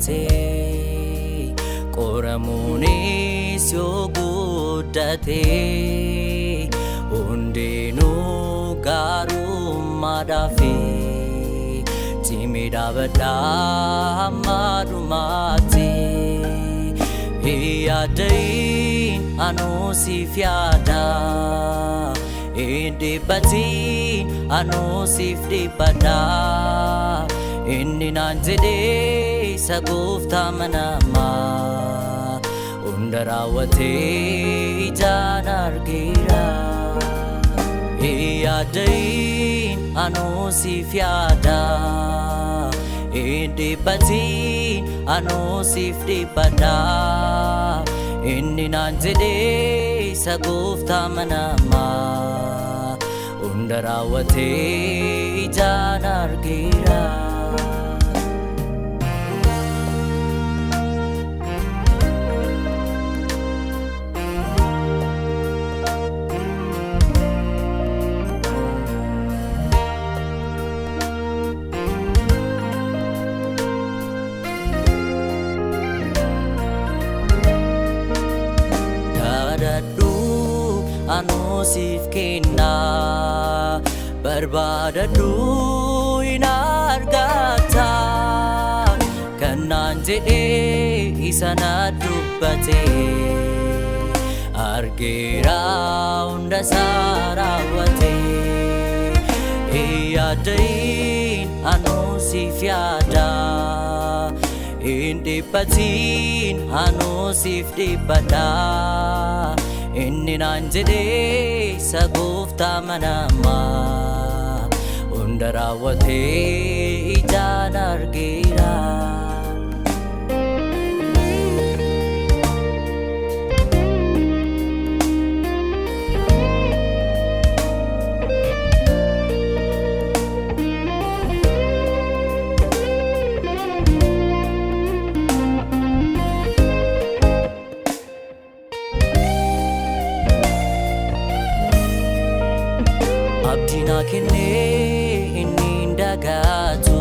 jaallate qoramuunis yoo guddate hundinuu gaarummaadhaaf cimee dhaabadhaa hamma dhumaatti yaadain anuu siif yaada hin dhiphatin anuu siif dhiphadha inni naan jedhee isa gooftaa manamaa hunda raawwatee ijaan argeera yaadain anuu siif yaada hin dhiphatin anuu siif dhiphadha inni naan jedhee isa gooftaa manamaa hunda raawwatee ijaan argeera anuu siif kenna barbaadadhu hin argata kan naan jedhee isa na dubbate argeera hunda isaa raawwate yaadain anuu siif yaada hin dhiphatin anuu siif dhiphadha inni naan jedhee isa gooftaa manamaa hunda raawwatee ijaan argeera abdiina kennee inni dagaatu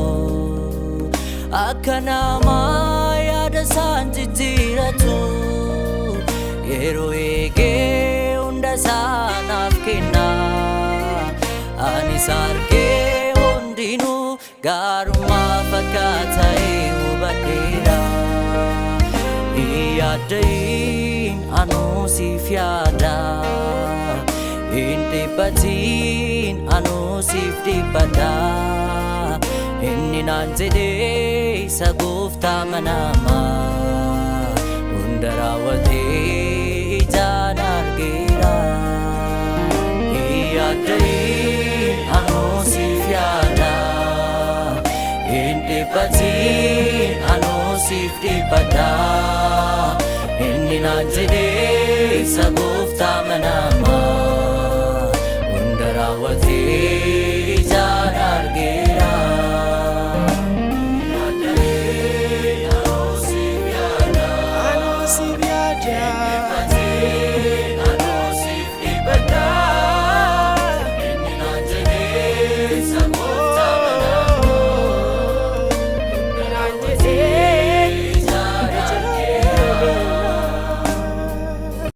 akka namaa yaada isaan jijjiiratu yeroo eegee hunda isaanaaf kenna anis argee hundinuu gaarummaa fakkaatee hubadheera yaadain anuu siif yaada hin dhiphatin anuu siif dhiphadha inni naan jedhee isa gooftaa manamaa hunda raawwatee ijaan argeera yaadain anuu siif yaada hin dhiphatin anuu siif dhiphadha inni naan jedhee isa gooftaa manamaa hunda raawwatee